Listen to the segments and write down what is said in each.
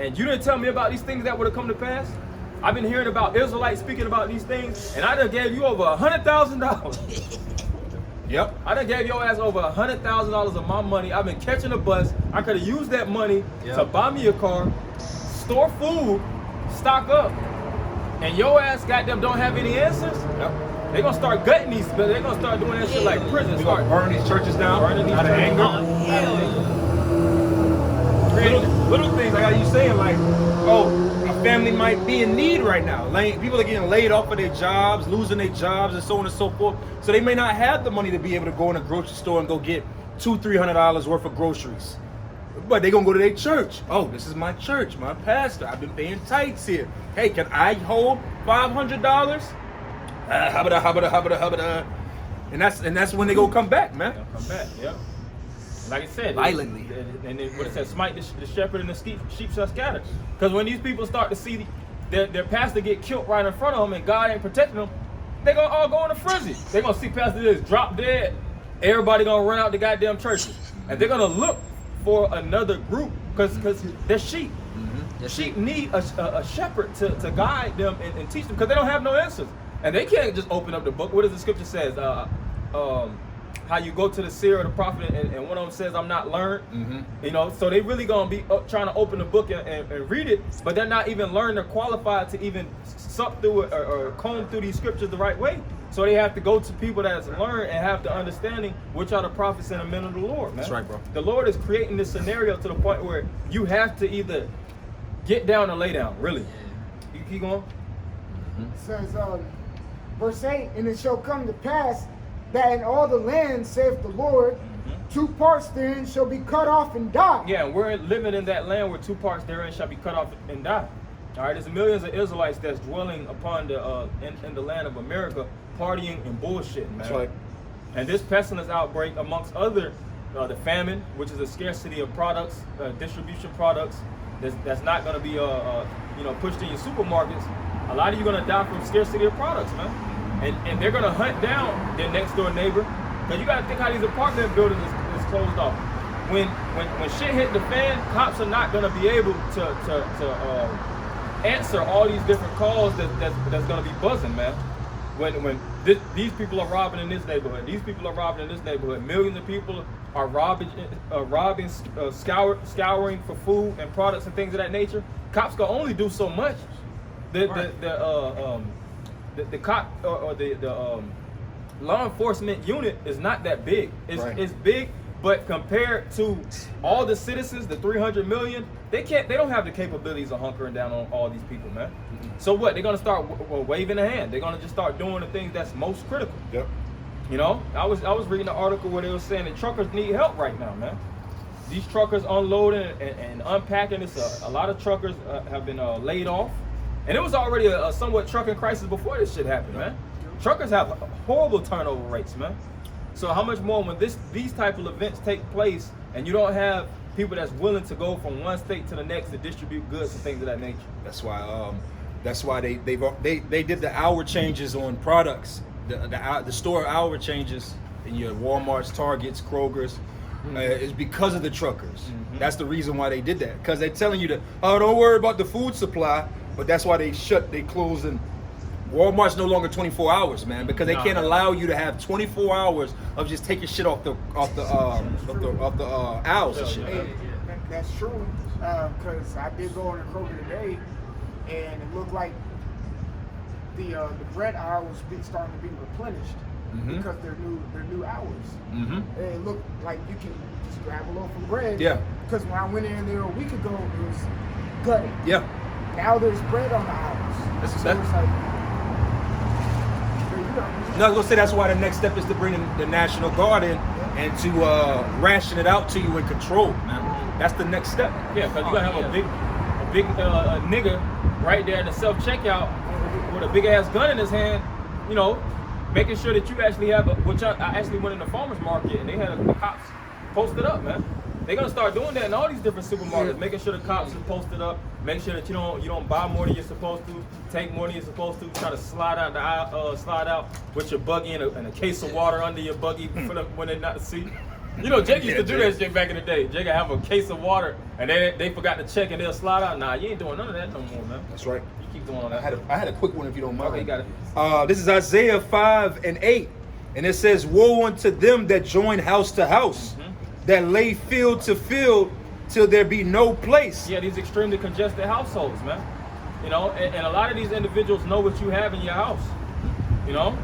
and you didn't tell me about these things that would have come to pass? I've been hearing about Israelites speaking about these things, and I done gave you over $100,000. Yep. I done gave your ass over $100,000 of my money. I've been catching a bus. I could have used that money to buy me a car, store food, stock up. And your ass goddamn don't have any answers? Yep. They gonna start gutting these, but they gonna start doing that shit like prison. We gonna burn these churches down Burning these out of churches anger. Little things like how you saying, like, oh, a family might be in need right now. Like, people are getting laid off of their jobs, losing their jobs, and so on and so forth. So they may not have the money to be able to go in a grocery store and go get $200-300 worth of groceries. But they gonna go to their church. Oh, this is my church, my pastor. I've been paying tithes here. Hey, can I hold $500? And that's when they gonna come back, man. They'll come back, yeah. Like I said, violently. And what it says, smite the shepherd and the sheep shall scatter. Because when these people start to see their pastor get killed right in front of them and God ain't protecting them, they gonna all go in a frenzy. They gonna see pastor just drop dead. Everybody gonna run out the goddamn churches, and they're gonna look for another group because they're sheep. The sheep need a shepherd to guide them and teach them because they don't have no answers, and they can't just open up the book. What does the scripture says? How you go to the seer or the prophet and one of them says, I'm not learned. You know, so they really gonna be trying to open the book and read it, but they're not even learned or qualified to even suck through it or comb through these scriptures the right way. So they have to go to people that's learned and have the understanding, which are the prophets and the men of the Lord, man. That's right, bro. The Lord is creating this scenario to the point where you have to either get down or lay down, really. You keep going? It says, verse 8, and it shall come to pass that in all the land, saith the Lord, 2 parts therein shall be cut off and die. Yeah, we're living in that land where 2 parts therein shall be cut off and die. All right, there's millions of Israelites that's dwelling upon the in the land of America, partying and bullshitting, man. That's right. And this pestilence outbreak, amongst other, the famine, which is a scarcity of products, distribution products, that's not going to be pushed in your supermarkets. A lot of you are going to die from scarcity of products, man. And they're going to hunt down their next door neighbor, because you got to think how these apartment buildings is closed off. When shit hit the fan, cops are not going to be able to answer all these different calls that's going to be buzzing, man. When these people are robbing in this neighborhood, these people are robbing in this neighborhood, millions of people are scouring for food and products and things of that nature. Cops can only do so much. The cop or the law enforcement unit is not that big. It's big, but compared to all the citizens, the 300 million, they don't have the capabilities of hunkering down on all these people, man. So what? They're gonna start waving a hand. They're gonna just start doing the things that's most critical. Yep. You know, I was reading an article where they were saying that truckers need help right now, man. These truckers unloading and unpacking. A lot of truckers have been laid off, and it was already a somewhat trucking crisis before this shit happened, man. Truckers have horrible turnover rates, man. So how much more when these type of events take place and you don't have people that's willing to go from one state to the next to distribute goods and things of that nature? That's why they did the hour changes on products, the store hour changes in your Walmarts, Targets, Krogers. Is because of the truckers. That's the reason why they did that, because they're telling you don't worry about the food supply, but that's why they close and Walmart's no longer 24 hours, man, because they can't allow you to have 24 hours of just taking shit off the aisles and shit. Hey, that's true, because I did go in a Kroger today, and it looked like the bread aisle was starting to be replenished because they're new hours. And it looked like you can just grab a loaf of bread. Yeah. Because when I went in there a week ago, it was gutted. Yeah. Now there's bread on the aisles. That's so it's like, no, I was gonna say that's why the next step is to bring the National Guard in and to ration it out to you in control, man. That's the next step. Yeah, because you're gonna have a big nigga right there in the self-checkout with a big ass gun in his hand, you know, making sure that you actually have which I actually went in the farmer's market and they had the cops posted up, man. They're gonna start doing that in all these different supermarkets, making sure the cops are posted up, make sure that you don't buy more than you're supposed to, take more than you're supposed to, try to slide out with your buggy and a case of water under your buggy for them when they're not to see. You know, Jake used to do that shit back in the day. Jake would have a case of water, and they forgot to check, and they'll slide out. Nah, you ain't doing none of that no more, man. That's right. You keep doing all that. I had a quick one if you don't mind. Okay, you got it. This is Isaiah 5:8, and it says, "Woe unto them that join house to house, that lay field to field, till there be no place." Yeah, these extremely congested households, man. You know, and a lot of these individuals know what you have in your house. You know,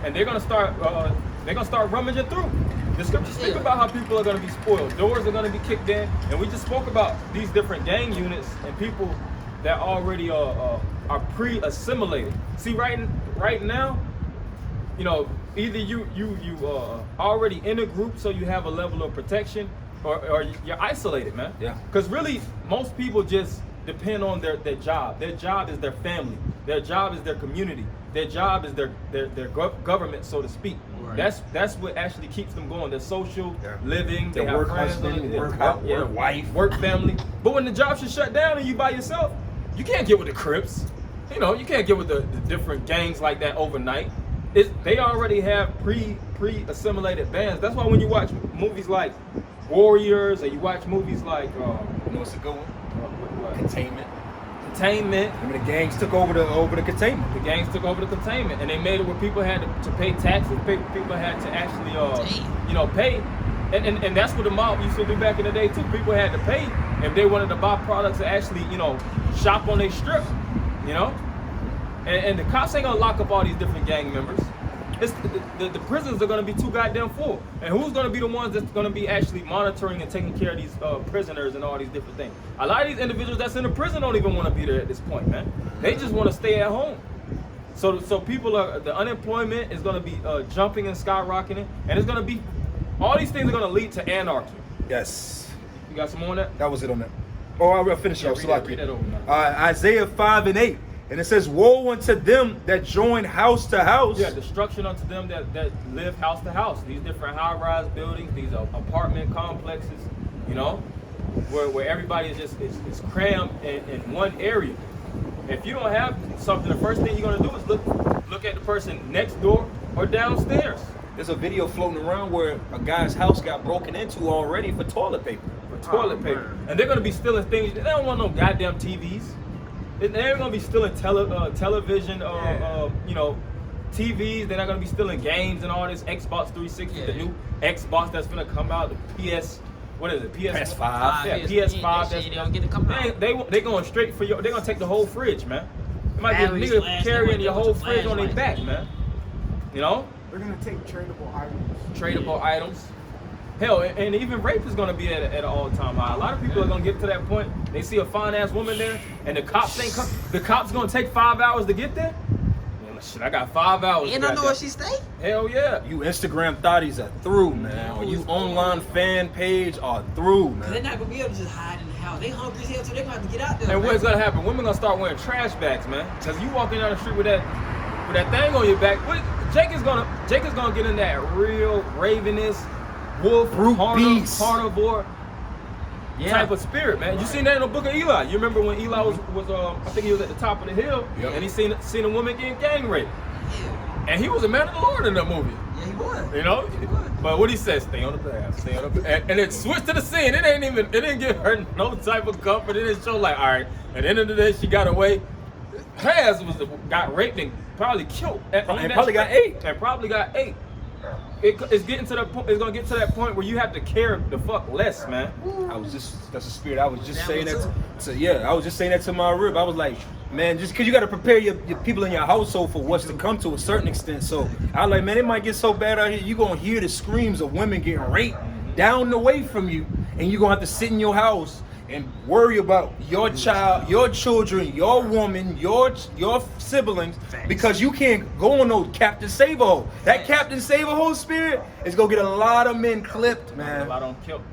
and they're gonna start rummaging through. The scriptures speak about how people are gonna be spoiled. Doors are gonna be kicked in, and we just spoke about these different gang units and people that already are pre-assimilated. See, right now, you know, either you already in a group, so you have a level of protection, or you're isolated, man. Yeah. Because really, most people just depend on their job. Their job is their family. Their job is their community. Their job is their government, so to speak. Right. That's what actually keeps them going. Their social living, they have work friends, husband, work wife, work family. But when the job should shut down and you by yourself, you can't get with the Crips. You know, you can't get with the different gangs like that overnight. They already have pre-assimilated bands. That's why when you watch movies like Warriors, or you watch movies like you know what's a good one? Containment. I mean, the gangs took over the containment. The gangs took over the containment, and they made it where people had to pay taxes. People had to actually, pay. And that's what the mob used to do back in the day too. People had to pay if they wanted to buy products to actually, shop on their strip. You know, and the cops ain't gonna lock up all these different gang members. It's the prisons are gonna be too goddamn full. And who's gonna be the ones that's gonna be actually monitoring and taking care of these prisoners and all these different things? A lot of these individuals that's in the prison don't even want to be there at this point, man. They just want to stay at home. So the unemployment is gonna be jumping and skyrocketing, and it's gonna be all these things are gonna lead to anarchy. Yes. You got some more on that? That was it on that. Oh, I'll finish Yeah, off. read that over now. Isaiah 5:8. And it says, "Woe unto them that join house to house." Yeah, destruction unto them that live house to house. These different high-rise buildings, these apartment complexes, where everybody is just is crammed in one area. If you don't have something, the first thing you're gonna do is look at the person next door or downstairs. There's a video floating around where a guy's house got broken into already for toilet paper. And they're gonna be stealing things. They don't want no goddamn TVs. They're gonna be stealing television, TVs. They're not gonna be stealing games and all this. Xbox 360, the new Xbox that's gonna come out. The PS, what is it? PS5. Yeah, PS5. They don't get to come out. They going straight for your. They're gonna take the whole fridge, man. It might be a nigga carrying your whole fridge on their back, man. You know? They're gonna take tradable items. Hell, and even rape is gonna be at an all-time high. A lot of people are gonna get to that point. They see a fine-ass woman there, and the cops ain't come. The cops gonna take 5 hours to get there. Man, shit, I got 5 hours. And I know where she stay. Hell yeah. You Instagram thotties are through, man. Or you online fan page are through, man. They're not gonna be able to just hide in the house. They hungry as hell, so they're gonna have to get out there. And what's gonna happen? Women gonna start wearing trash bags, man. Cause you walking down the street with that thing on your back. Jake is gonna get in that real ravenous wolf, carnivore type of spirit, man. You seen that in the book of Eli. You remember when Eli was I think he was at the top of the hill, and he seen a woman getting gang raped. Yeah. And he was a man of the Lord in that movie. Yeah, he was. You know? He was. But what he said, stay on the path, stay on the path. And it switched to the scene. It didn't give her no type of comfort. It didn't show like, all right, at the end of the day, she got away. Her ass got raped and probably killed. And probably got ate. It's getting to the point. It's gonna get to that point where you have to care the fuck less, man. That's a spirit. I was just saying that. I was just saying that to my rib. I was like, man, just because you got to prepare your people in your household for what's to come to a certain extent. So I was like, man, it might get so bad out here. You gonna hear the screams of women getting raped down the way from you, and you gonna have to sit in your house and worry about your child, your children, your woman, your siblings, because you can't go on no Captain Save-A-Hole. That Captain Save-A-Hole spirit is gonna get a lot of men clipped, man. A lot of them killed.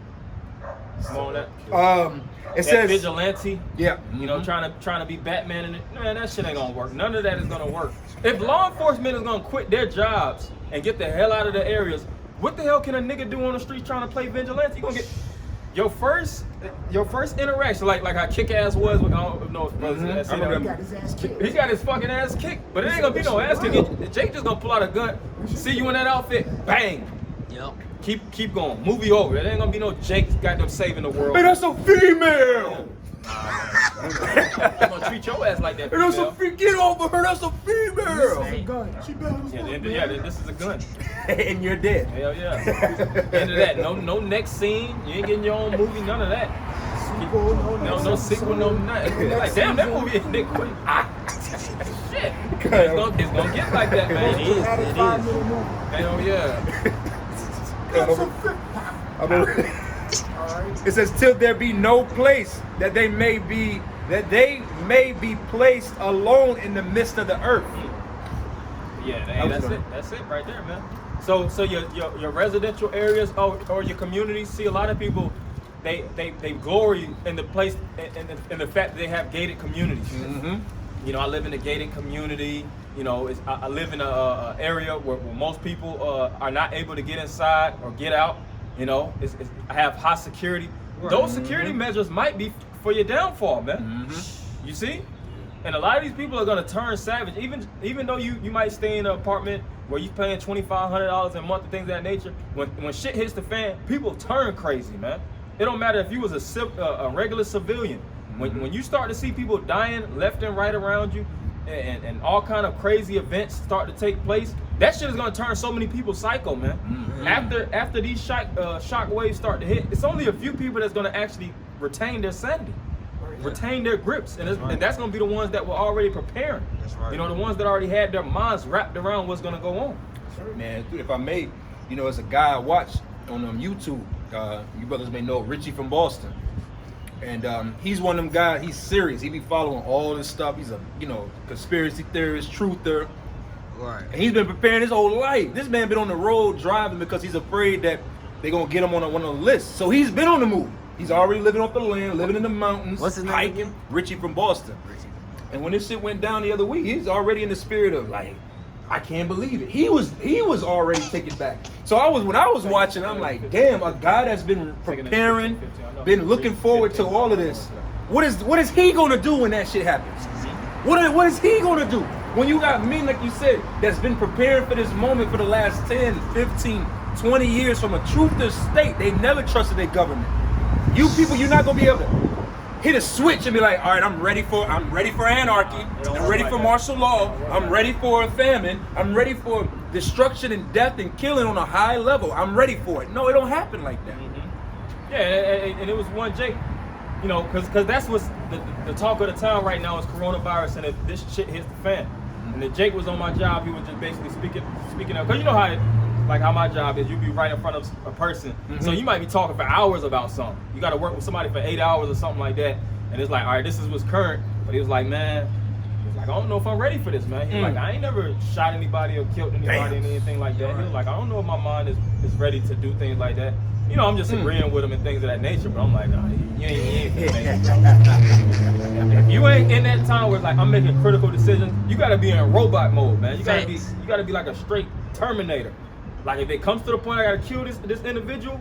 It says vigilante. Yeah. Trying to be Batman, and man, that shit ain't gonna work. None of that is gonna work. If law enforcement is gonna quit their jobs and get the hell out of the areas, what the hell can a nigga do on the street trying to play vigilante? You gonna get your first interaction, like how Kick-Ass was with he got his fucking ass kicked, but it ain't gonna be no ass kick. Jake just gonna pull out a gun, see you in that outfit, bang. Yep. Keep going. Movie over. It ain't gonna be no Jake got them saving the world. Hey, that's a female. They're gonna treat your ass like that. Hey, that's female. get over her. That's a female. This is a gun. She better Yeah, this is a gun. And you're dead. Hell yeah. End of that. No next scene. You ain't getting your own movie. None of that. No sequel. No nothing. Like damn, that movie ended quick. Shit. It's gonna get like that, man. It is. Hell yeah. It says till there be no place that they may be placed alone in the midst of the earth. Yeah, that's it right there, man. So your residential areas or your communities, see a lot of people they glory in the place in the fact that they have gated communities. Mm-hmm. You know, I live in a gated community. You know, I live in a area where most people are not able to get inside or get out. You know, I have high security. Right. Those security measures might be for your downfall, man. Mm-hmm. You see? And a lot of these people are gonna turn savage, even though you might stay in an apartment where you're paying $2,500 a month and things of that nature. When shit hits the fan, people turn crazy, man. It don't matter if you was a regular civilian. When you start to see people dying left and right around you, and all kind of crazy events start to take place, that shit is gonna turn so many people psycho, man. Mm-hmm. After these shock waves start to hit, it's only a few people that's gonna actually retain their sanity. Retain their grips, and that's gonna be the ones that were already preparing. That's right. You know, the ones that already had their minds wrapped around what's gonna go on. Man, dude, if I may, you know, as a guy I watch on YouTube, you brothers may know Richie from Boston, and he's one of them guys. He's serious. He be following all this stuff. He's a conspiracy theorist, truther, Right. and he's been preparing his whole life. This man been on the road driving because he's afraid that they're gonna get him on one of the lists. So he's been on the move. He's already living off the land, living in the mountains. What's his name hiking. again? Richie from Boston. And when this shit went down the other week, he's already in the spirit of like, I can't believe it. He was already taken back. So when I was watching, I'm like, damn, a guy that's been preparing, been looking forward to all of this. What is he gonna do when that shit happens? What is he gonna do? When you got men, like you said, that's been preparing for this moment for the last 10, 15, 20 years from a truther state. They never trusted their government. You people, you're not gonna be able to hit a switch and be like, all right, I'm ready for anarchy. I'm ready for martial law. I'm ready for a famine. I'm ready for destruction and death and killing on a high level. I'm ready for it. No, it don't happen like that. Mm-hmm. Yeah, and it was one Jake, you know, because that's what's the talk of the town right now is coronavirus, and if this shit hits the fan. And if Jake was on my job, he was just basically speaking up, because you know how my job is, you be right in front of a person. Mm-hmm. So you might be talking for hours about something. You got to work with somebody for 8 hours or something like that. And it's like, all right, this is what's current. But he was like, man, I don't know if I'm ready for this, man. He's like, I ain't never shot anybody or killed anybody and anything like that. He was like, I don't know if my mind is ready to do things like that. You know, I'm just agreeing with him and things of that nature. But I'm like, nah, you ain't finna make it. If you ain't in that time where it's like I'm making critical decisions, you got to be in robot mode, man. You got to be like a straight Terminator. Like if it comes to the point I gotta kill this individual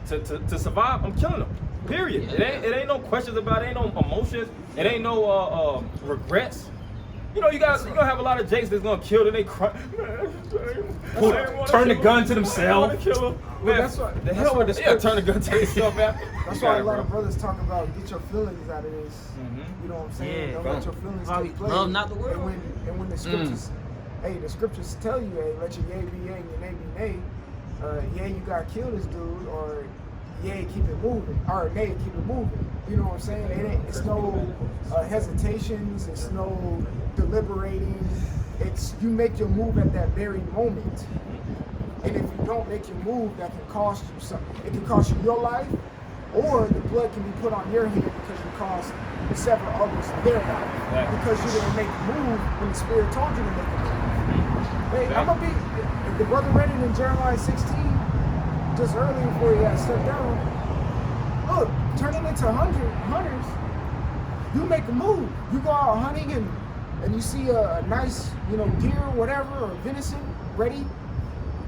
to survive, I'm killing him. Period. Yeah. It ain't no questions about it. Ain't no emotions. It ain't no regrets. You know, you're gonna have a lot of Jakes that's gonna kill them. They cry. Turn the gun to themselves. I wanna kill him. Man, that's what- the hell with this. Yeah, turn the gun to yourself after. That's why a lot of brothers talk about get your feelings out of this. Mm-hmm. You know what I'm saying? Yeah. Don't let your feelings Love- take place. love not the world. And when the scriptures, the scriptures tell you, hey, let your yea be yea and your nay be nay. Yea, you gotta kill this dude, or yea, keep it moving, or nay, keep it moving. You know what I'm saying? It's no hesitations. It's no deliberating. It's you make your move at that very moment. And if you don't make your move, that can cost you something. It can cost you your life, or the blood can be put on your head because you cost several others their life. Right. Because you didn't make the move when the Spirit told you to make the move. Hey, I'm gonna be. If the brother read it in Jeremiah 16, just earlier before he got stepped down. Look, turning into hunters, you make a move. You go out hunting and you see a nice, deer or whatever, or venison ready.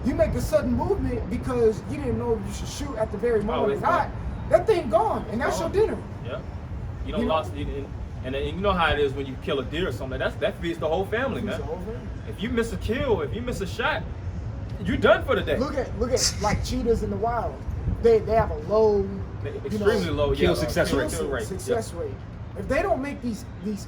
You make a sudden movement because you didn't know you should shoot at the very moment. it's Not that thing gone, and that's your dinner. Yeah. You don't lost it. And you know how it is when you kill a deer or something. That feeds the whole family, man. It's over. If you miss a kill, if you miss a shot, You done for the day. Look at like cheetahs in the wild. They have a low, Extremely low kill success rate. kill success rate. If they don't make these kids